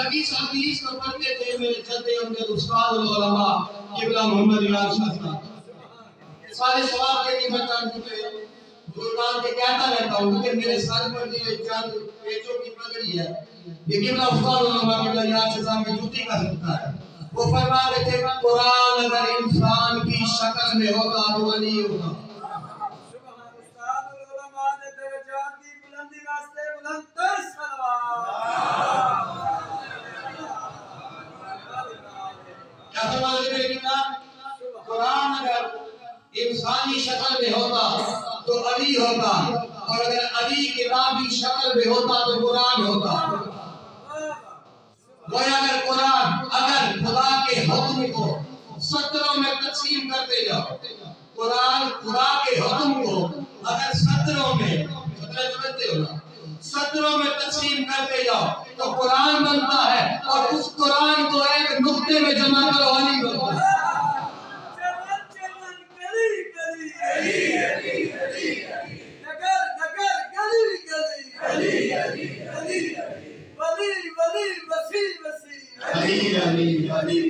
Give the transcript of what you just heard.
اس حدیث کو پڑھتے تھے میرے جد امجد استاد العلماء قبلہ محمد یار شاہ صاحب سارے سواب کے لیے میں جان چکے بزرگان کے کہتا رہتا ہوں کہ میرے سر پر جو چند پیچوں کی پگڑی ہے یہ قبلہ استاد العلماء قبلہ یار شاہ صاحب کی جوتی کا صدقہ ہے وہ فرما رہے تھے قرآن اگر انسان کی شکل میں ہوتا تو ولی ہوتا قرآن اگر انسانی شکل میں ہوتا تو علی ہوتا اور اگر علی کتابی شکل میں ہوتا تو قرآن ہوتا گویا اگر قرآن اگر خدا کے حکم کو سطروں میں تقسیم کرتے جاؤ قرآن خدا کے حکم کو اگر سطروں میں سطروں میں تقسیم کرتے جاؤ تو قرآن بنتا ہے اور اس قرآن کو ایک نقطے میں جمع کرو علی بنتا ہے علی